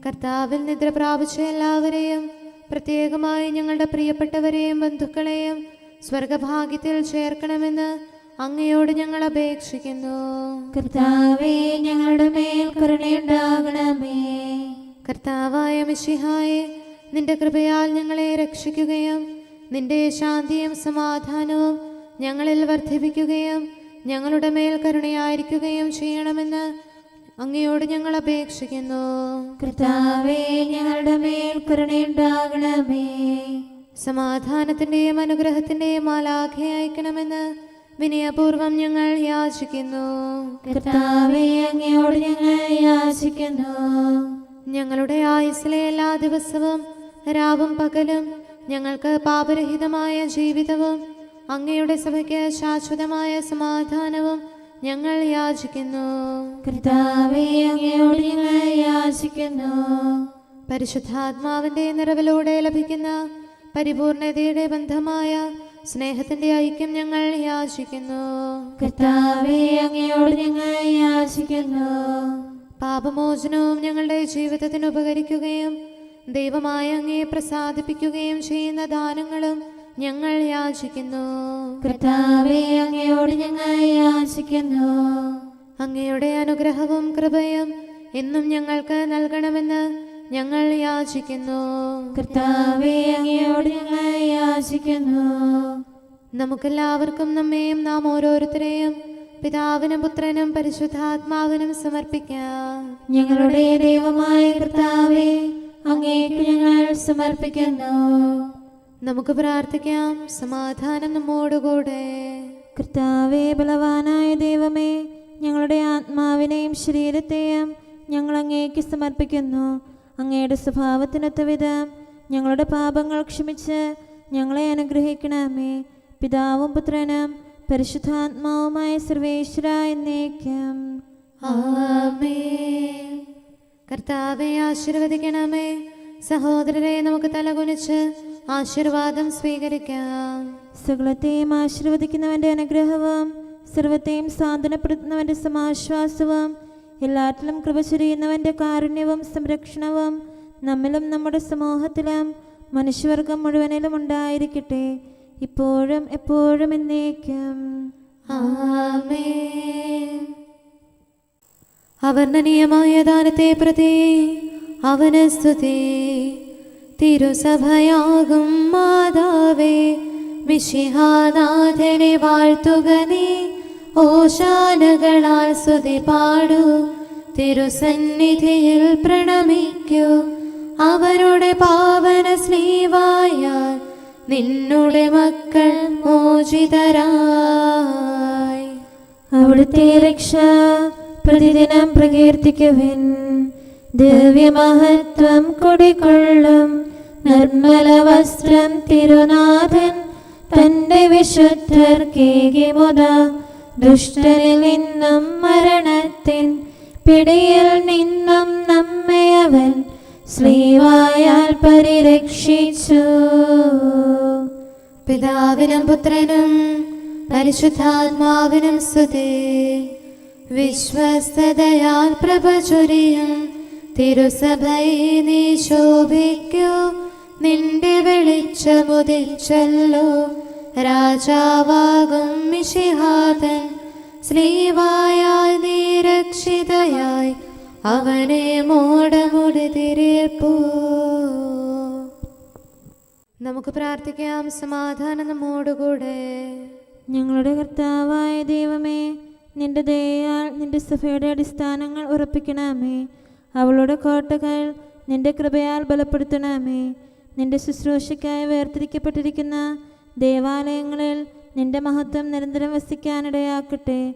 [SPEAKER 2] കർത്താവിൽ നിദ്ര പ്രാപിച്ച എല്ലാവരെയും പ്രത്യേകമായി ഞങ്ങളുടെ പ്രിയപ്പെട്ടവരെയും ബന്ധുക്കളെയും സ്വർഗഭാഗ്യത്തിൽ ചേർക്കണമെന്ന് അങ്ങയോട് ഞങ്ങൾ അപേക്ഷിക്കുന്നു.
[SPEAKER 4] കർത്താവേ ഞങ്ങളുടെ മേൽ കരുണയുണ്ടാകണമേ.
[SPEAKER 2] കർത്താവായ മിശിഹായെ, നിന്റെ കൃപയാൽ ഞങ്ങളെ രക്ഷിക്കുകയും നിന്റെ ശാന്തിയും സമാധാനവും ഞങ്ങളിൽ വർദ്ധിപ്പിക്കുകയും ഞങ്ങളുടെ മേൽ കരുണയായിരിക്കുകയും ചെയ്യണമെന്ന് അങ്ങയോട് ഞങ്ങൾ അപേക്ഷിക്കുന്നു.
[SPEAKER 4] കർത്താവേ ഞങ്ങളുടെ മേൽ കരുണയുണ്ടാകണമേ.
[SPEAKER 2] സമാധാനത്തിന്റെയും അനുഗ്രഹത്തിന്റെയും മാലാഖ അയക്കണമെന്ന് വിനയപൂർവം ഞങ്ങൾ യാചിക്കുന്നു.
[SPEAKER 4] കർത്താവേ അങ്ങയോട് ഞങ്ങൾ യാചിക്കുന്നു.
[SPEAKER 2] ഞങ്ങളുടെ ആയുസ്സിലെ എല്ലാ ദിവസവും രാവും പകലും ഞങ്ങൾക്ക് പാപരഹിതമായ ജീവിതവും അങ്ങയുടെ സഭയ്ക്ക് ശാശ്വതമായ സമാധാനവും ഞങ്ങൾ യാചിക്കുന്നു.
[SPEAKER 4] കർത്താവേ അങ്ങയോട് ഞങ്ങൾ യാചിക്കുന്നു.
[SPEAKER 2] പരിശുദ്ധാത്മാവിന്റെ നിറവിലൂടെ ലഭിക്കുന്ന പരിപൂർണതയുടെ ബന്ധമായ സ്നേഹത്തിന്റെ ഐക്യം ഞങ്ങൾ യാചിക്കുന്നു.
[SPEAKER 4] കർത്താവേ അങ്ങയോട് ഞങ്ങൾ യാചിക്കുന്നു.
[SPEAKER 2] പാപമോചനവും ഞങ്ങളുടെ ജീവിതത്തിന് ഉപകരിക്കുകയും ദൈവമായ അങ്ങയെ പ്രസാദിപ്പിക്കുകയും ചെയ്യുന്ന ദാനങ്ങളും ഞങ്ങൾ യാചിക്കുന്നു.
[SPEAKER 4] കർത്താവേ അങ്ങയോട് ഞങ്ങൾ യാചിക്കുന്നു.
[SPEAKER 2] അങ്ങയുടെ അനുഗ്രഹവും കൃപയും എന്നും ഞങ്ങൾക്ക് നൽകണമെന്ന് ഞങ്ങൾ യാചിക്കുന്നു.
[SPEAKER 4] കർത്താവേ അങ്ങയോട് ഞങ്ങൾ യാചിക്കുന്നു.
[SPEAKER 2] നമുക്കെല്ലാവർക്കും നമ്മെയും നാം ഓരോരുത്തരെയും പിതാവിനും പുത്രനും പരിശുദ്ധാത്മാവിനും സമർപ്പിക്കാം.
[SPEAKER 4] ഞങ്ങളുടെ ദൈവമായ കർത്താവേ അങ്ങേക്ക് ഞങ്ങൾ സമർപ്പിക്കുന്നു.
[SPEAKER 2] നമുക്ക് പ്രാർത്ഥിക്കാം. സമാധാനം നമ്മോടുകൂടെ.
[SPEAKER 4] കർത്താവേ ബലവാനായ ദൈവമേ, ഞങ്ങളുടെ ആത്മാവിനെയും ശരീരത്തെയും ഞങ്ങൾ അങ്ങേക്ക് സമർപ്പിക്കുന്നു. അങ്ങയുടെ സ്വഭാവത്തിനൊത്ത വിധം ഞങ്ങളുടെ പാപങ്ങൾ ക്ഷമിച്ച് ഞങ്ങളെ അനുഗ്രഹിക്കണമേ. പിതാവും പുത്രനും പരിശുദ്ധാത്മാവുമായ സർവേശ്വര എന്നേക്കും
[SPEAKER 2] ആമേൻ. കർത്താവെ ആശീർവദിക്കണമേ. സഹോദരരെ, നമുക്ക് തലകുനിച്ച് ആശീർവാദം സ്വീകരിക്കാം.
[SPEAKER 4] സകലത്തെയും ആശീർവദിക്കുന്നവന്റെ അനുഗ്രഹവും സർവത്തെയും സാന്ത്വനപ്പെടുത്തുന്നവന്റെ സമാശ്വാസവും എല്ലാറ്റിലും കൃപ ചൊരിയുന്നവന്റെ കാരുണ്യവും സംരക്ഷണവും നമ്മിലും നമ്മുടെ സമൂഹത്തിലും മനുഷ്യവർഗം മുഴുവനിലും ഉണ്ടായിരിക്കട്ടെ, ഇപ്പോഴും എപ്പോഴും എന്നേക്കും
[SPEAKER 2] ആമേൻ. അവർണ്ണനീയമായ ദാനത്തെ പ്രതി അവന് സ്തുതി. തിരുസഭയാകും മാതാവേ, മിശിഹാനാഥനെ വാഴ്ത്തുക നീ. ഓശാനകളാൽ സ്തുതി പാടൂ, തിരുസന്നിധിയിൽ പ്രണമിക്കൂ. അവരുടെ പാവന സ്ലീവായാൽ നിന്നുടെ മക്കൾ മോചിതരായി.
[SPEAKER 4] അവിടുത്തെ രക്ഷ പ്രതിദിനം പ്രകീർത്തിക്കുവിൻ. ദിവ്യമഹത്വം കൊടികൊള്ളും നിർമ്മല വസ്ത്രം തിരുനാഥൻ തന്റെ വിശുദ്ധർക്കേകി മുത. ദുഷ്ടനിൽ നിന്നും മരണത്തിൻ പിടിയിൽ നിന്നും നമ്മെ അവൻ സ്ലീവായാൽ പരിരക്ഷിച്ചു.
[SPEAKER 2] പിതാവിനും പുത്രനും പരിശുദ്ധാത്മാവിനും സ്തുതി. വിശ്വസ്തതയാൽ പ്രഭ ചൊരിയും തിരുസഭയെ നീ ശോഭിക്കൂ. നിന്റെ വെളിച്ചമുദിച്ചല്ലോ രാജാവാകും മിശിഹാതൻ. സ്ലീവായാൽ നീ രക്ഷിതയായി അവനെ മോടമുടിതിരേൽപ്പൂ. നമുക്ക് പ്രാർത്ഥിക്കാം. സമാധാനം നമ്മോടുകൂടെ.
[SPEAKER 4] ഞങ്ങളുടെ കർത്താവായ ദൈവമേ, നിന്റെ ദയയാൽ നിന്റെ സഭയുടെ അടിസ്ഥാനങ്ങൾ ഉറപ്പിക്കണമേ. അവളുടെ കോട്ടകൾ നിന്റെ കൃപയാൽ ബലപ്പെടുത്തണമേ. നിന്റെ ശുശ്രൂഷയ്ക്കായി വേർതിരിക്കപ്പെട്ടിരിക്കുന്ന ദേവാലയങ്ങളിൽ നിന്റെ മഹത്വം നിരന്തരം വസിക്കാനിടയാക്കട്ടെ.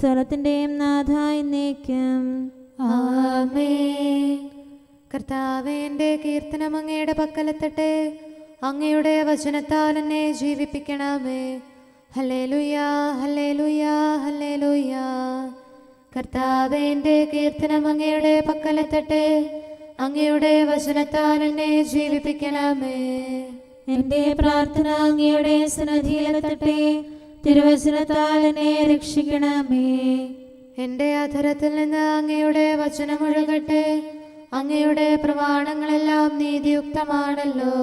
[SPEAKER 4] സ്വലത്തിൻ്റെയും നാഥ എന്നേക്കും.
[SPEAKER 2] ആമേൻ. കർത്താവേ, എൻ്റെ കീർത്തനം അങ്ങയുടെ പക്കലെത്തട്ടെ. അങ്ങയുടെ വചനത്താൽ എന്നെ ജീവിപ്പിക്കണമേ. ഹല്ലേലൂയാ, ഹല്ലേലൂയാ, ഹല്ലേലൂയാ. കർത്താവേ, എൻ്റെ കീർത്തനം അങ്ങയുടെ പക്കലെത്തട്ടെ. അങ്ങയുടെ വചനത്താൽ എന്നെ ജീവിപ്പിക്കണമേ.
[SPEAKER 4] എൻ്റെ പ്രാർത്ഥന അങ്ങയുടെ സന്നിധിയിലെത്തട്ടെ. തിരുവചനത്താൽ എന്നെ രക്ഷിക്കണമേ.
[SPEAKER 2] എൻ്റെ അധരത്തിൽ നിന്ന് അങ്ങയുടെ വചനമൊഴുകട്ടെ. അങ്ങയുടെ പ്രമാണങ്ങളെല്ലാം നീതിയുക്തമാണല്ലോ.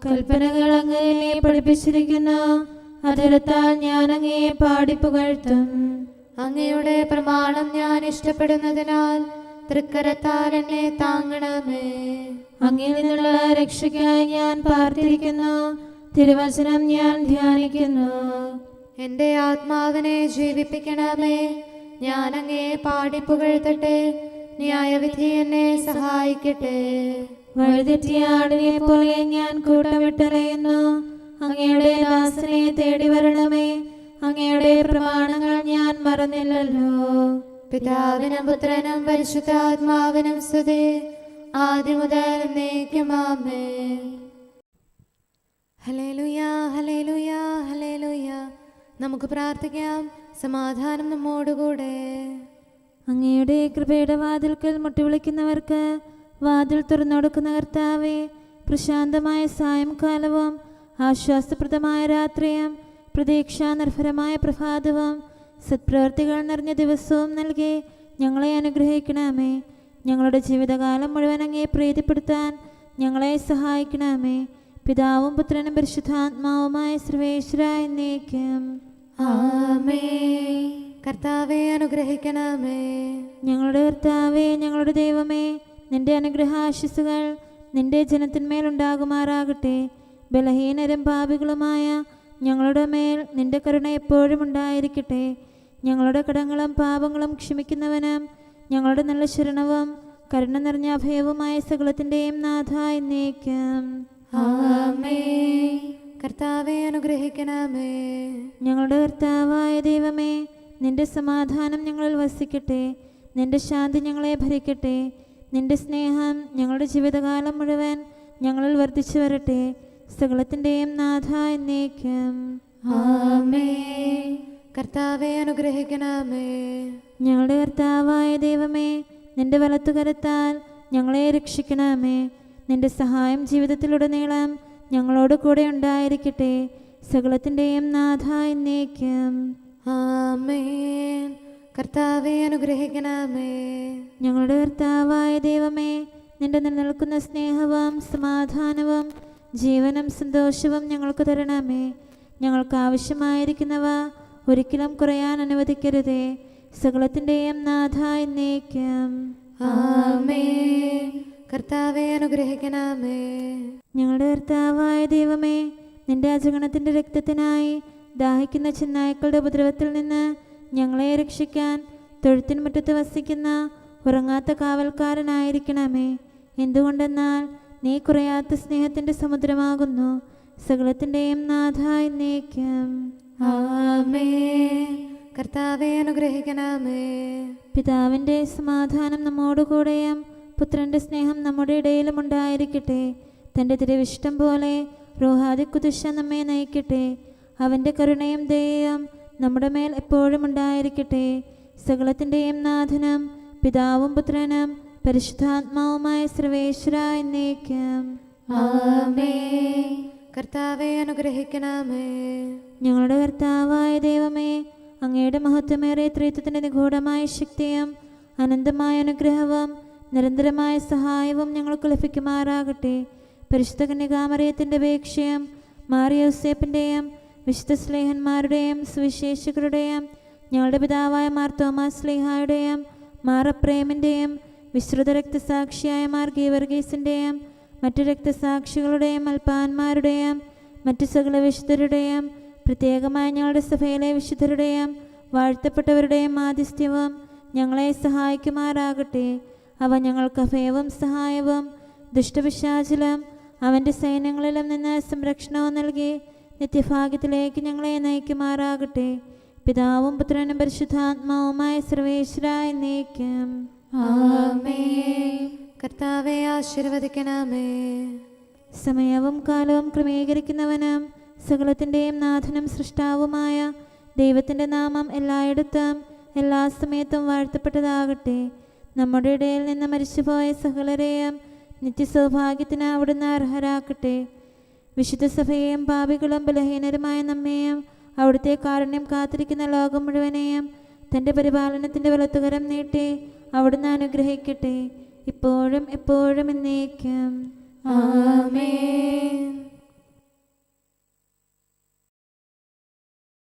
[SPEAKER 4] കൽപ്പനകൾ അങ്ങനെ പഠിപ്പിച്ചിരിക്കുന്നു. അധരത്താൽ ഞാൻ അങ്ങയെ പാടിപ്പുകഴ്ത്തും.
[SPEAKER 2] അങ്ങയുടെ പ്രമാണം ഞാൻ ഇഷ്ടപ്പെടുന്നതിനാൽ തൃക്കരത്താൽ എന്നെ താങ്ങണമേ.
[SPEAKER 4] അങ്ങിൽ നിന്നുള്ള രക്ഷയ്ക്കായി ഞാൻ പാർത്തിരിക്കുന്നു. തിരുവചനം ഞാൻ ധ്യാനിക്കുന്നു.
[SPEAKER 2] എൻ്റെ ആത്മാവിനെ ജീവിപ്പിക്കണമേ. ഞാൻ അങ്ങയെ പാടിപ്പുകഴ്ത്തട്ടെ. ന്യായവിധി എന്നെ സഹായിക്കട്ടെ.
[SPEAKER 4] വഴിതെറ്റിയ ആടിനെ പോലെ ഞാൻ കൂട്ടമിട്ടറിയുന്നു. അങ്ങയുടെ ദാസനെ തേടി വരണമേ. അങ്ങയുടെ പ്രമാണങ്ങൾ ഞാൻ മറന്നില്ലല്ലോ.
[SPEAKER 2] പിതാവിനും പുത്രനും പരിശുദ്ധാത്മാവിനും സ്തുതി. ആദ്യം മുതൽ എന്നേക്കും ആമേൻ. ഹല്ലേലൂയാ, ഹല്ലേലൂയാ, ഹല്ലേലൂയാ. നമുക്ക് പ്രാർത്ഥിക്കാം. സമാധാനം നമ്മോടുകൂടെ.
[SPEAKER 4] അങ്ങയുടെ കൃപയുടെ വാതിൽക്കൽ മുട്ടിവിളിക്കുന്നവർക്ക് വാതിൽ തുറന്നുകൊടുക്കുന്ന കർത്താവേ, പ്രശാന്തമായ സായംകാലവും ആശ്വാസപ്രദമായ രാത്രിയും പ്രതീക്ഷാനിർഭരമായ പ്രഭാതവും സത്പ്രവർത്തികൾ നിറഞ്ഞ ദിവസവും നൽകി ഞങ്ങളെ അനുഗ്രഹിക്കണമേ. ഞങ്ങളുടെ ജീവിതകാലം മുഴുവൻ അങ്ങയെ പ്രീതിപ്പെടുത്താൻ ഞങ്ങളെ സഹായിക്കണമേ. പിതാവും പുത്രനും പരിശുദ്ധാത്മാവുമായ സർവേശ്വരായ എന്നേക്കും.
[SPEAKER 2] ആമേൻ. കർത്താവെ അനുഗ്രഹിക്കണമേ.
[SPEAKER 4] ഞങ്ങളുടെ കർത്താവേ, ഞങ്ങളുടെ ദൈവമേ, നിന്റെ അനുഗ്രഹാശിസുകൾ നിന്റെ ജനത്തിന്മേലുണ്ടാകുമാറാകട്ടെ. ബലഹീനരും പാപികളുമായ ഞങ്ങളുടെ മേൽ നിന്റെ കരുണ എപ്പോഴും ഉണ്ടായിരിക്കട്ടെ. ഞങ്ങളുടെ കടങ്ങളും പാപങ്ങളും ക്ഷമിക്കുന്നവനും ഞങ്ങളുടെ നല്ല ശരണവും കരുണ നിറഞ്ഞ അഭയവുമായ സകലത്തിൻ്റെയും നാഥ എന്നേക്കും.
[SPEAKER 2] ആമേൻ. കർത്താവെ അനുഗ്രഹിക്കണമേ.
[SPEAKER 4] ഞങ്ങളുടെ കർത്താവായ ദൈവമേ, നിന്റെ സമാധാനം ഞങ്ങളിൽ വസിക്കട്ടെ. നിന്റെ ശാന്തി ഞങ്ങളെ ഭരിക്കട്ടെ. നിന്റെ സ്നേഹം ഞങ്ങളുടെ ജീവിതകാലം മുഴുവൻ ഞങ്ങളിൽ വർദ്ധിച്ചു വരട്ടെ. സകലത്തിൻ്റെയും നാഥ എന്നേക്കും.
[SPEAKER 2] ആമേൻ. കർത്താവെ അനുഗ്രഹിക്കണമേ.
[SPEAKER 4] ഞങ്ങളുടെ കർത്താവായ ദൈവമേ, നിന്റെ വലത്തുകരത്താൽ ഞങ്ങളെ രക്ഷിക്കണമേ. നിന്റെ സഹായം ജീവിതത്തിലുടനീളം ഞങ്ങളോട് കൂടെ ഉണ്ടായിരിക്കട്ടെ. സകലത്തിൻ്റെയും നാഥ എന്നേക്കും.
[SPEAKER 2] ആമേൻ. കർത്താവെ അനുഗ്രഹിക്കണമേ.
[SPEAKER 4] ഞങ്ങളുടെ കർത്താവായ ദൈവമേ, നിന്റെ നിലനിൽക്കുന്ന സ്നേഹവും സമാധാനവും ജീവനും സന്തോഷവും ഞങ്ങൾക്ക് തരണമേ. ഞങ്ങൾക്ക് ആവശ്യമായിരിക്കുന്നവ ഒരിക്കലും കുറയാൻ അനുവദിക്കരുതേ. സകലത്തിൻ്റെയും നാഥ എന്നേക്കും.
[SPEAKER 2] ആമേൻ. കർത്താവെ അനുഗ്രഹിക്കണമേ.
[SPEAKER 4] ഞങ്ങളുടെ കർത്താവായ ദൈവമേ, നിന്റെ അജഗണത്തിൻ്റെ രക്തത്തിനായി ദാഹിക്കുന്ന ചെന്നായ്ക്കളുടെ ഉപദ്രവത്തിൽ നിന്ന് ഞങ്ങളെ രക്ഷിക്കാൻ തൊഴുത്തിൻ മുറ്റത്ത് വസിക്കുന്ന ഉറങ്ങാത്ത കാവൽക്കാരനായിരിക്കണമേ. എന്തുകൊണ്ടെന്നാൽ നീ കുറയാത്ത സ്നേഹത്തിൻ്റെ സമുദ്രമാകുന്നു. സകലത്തിൻ്റെയും നാഥ എന്നേക്കും.
[SPEAKER 2] ആമേൻ. കർത്താവെ അനുഗ്രഹിക്കണമേ.
[SPEAKER 4] പിതാവിൻ്റെ സമാധാനം നമ്മോടുകൂടെയും പുത്രൻ്റെ സ്നേഹം നമ്മുടെ ഇടയിലും ഉണ്ടായിരിക്കട്ടെ. തൻ്റെ തിരുവിഷ്ടം പോലെ റോഹാദിക്കുദിശ നമ്മെ നയിക്കട്ടെ. അവൻ്റെ കരുണയും ദയയും നമ്മുടെ മേൽ എപ്പോഴും ഉണ്ടായിരിക്കട്ടെ. സകലത്തിൻ്റെയും നാഥനും പിതാവും പുത്രനും പരിശുദ്ധാത്മാവുമായ സർവേശ്വര എന്നേക്കും.
[SPEAKER 2] ആമേൻ. കർത്താവെ അനുഗ്രഹിക്കണമേ.
[SPEAKER 4] ഞങ്ങളുടെ കർത്താവായ ദൈവമേ, അങ്ങയുടെ മഹത്വമേറിയ ത്രിത്വത്തിൻ്റെ നിഗൂഢമായ ശക്തിയും അനന്തമായ അനുഗ്രഹവും നിരന്തരമായ സഹായവും ഞങ്ങൾക്ക് ലഭിക്കുമാറാകട്ടെ. പരിശുദ്ധ കന്യകാമറിയത്തിൻ്റെ അപേക്ഷയും മാറിയോസേപ്പിൻ്റെയും വിശുദ്ധ സ്ലേഹന്മാരുടെയും സുവിശേഷകരുടെയും ഞങ്ങളുടെ പിതാവായ മാർ തോമാസ് സ്ലീഹായുടെയും മാറപ്രേമിൻ്റെയും വിശ്രുത രക്തസാക്ഷിയായ മാർ ഗീവർഗീസിൻ്റെയും മറ്റു രക്തസാക്ഷികളുടെയും അൽപ്പാന്മാരുടെയും മറ്റു സകല വിശുദ്ധരുടെയും പ്രത്യേകമായി ഞങ്ങളുടെ സഭയിലെ വിശുദ്ധരുടെയും വാഴ്ത്തപ്പെട്ടവരുടെയും മാധ്യസ്ഥ്യവും ഞങ്ങളെ സഹായിക്കുമാറാകട്ടെ. അവ ഞങ്ങൾക്ക് അഭയവും സഹായവും ദുഷ്ടപിശാചിലും അവൻ്റെ സൈന്യങ്ങളിലും നിന്ന് സംരക്ഷണവും നൽകി നിത്യഭാഗ്യത്തിലേക്ക് ഞങ്ങളെ നയിക്കുമാറാകട്ടെ. പിതാവും പുത്രനും പരിശുദ്ധാത്മാവുമായ സർവേശ്വര എന്നേക്കും.
[SPEAKER 2] ആമേൻ. കർത്താവെ ആശീർവദിക്കണമേ.
[SPEAKER 4] സമയവും കാലവും ക്രമീകരിക്കുന്നവനും സകലത്തിൻ്റെയും നാഥനും സൃഷ്ടാവുമായ ദൈവത്തിൻ്റെ നാമം എല്ലായിടത്തും എല്ലാ സമയത്തും വാഴ്ത്തപ്പെട്ടതാകട്ടെ. നമ്മുടെ ഇടയിൽ നിന്ന് മരിച്ചുപോയ സകലരെയും നിത്യസൗഭാഗ്യത്തിന് അവിടുന്ന് അർഹരാക്കട്ടെ. വിശുദ്ധ സഭയെയും പാപികളും ബലഹീനരുമായ നമ്മെയും അവിടുത്തെ കാരുണ്യം കാത്തിരിക്കുന്ന ലോകം മുഴുവനെയും തൻ്റെ പരിപാലനത്തിൻ്റെ വലത്തുകരം നീട്ടി അവിടുന്ന് അനുഗ്രഹിക്കട്ടെ, ഇപ്പോഴും എപ്പോഴും എന്നേക്കും.
[SPEAKER 2] ആമേൻ.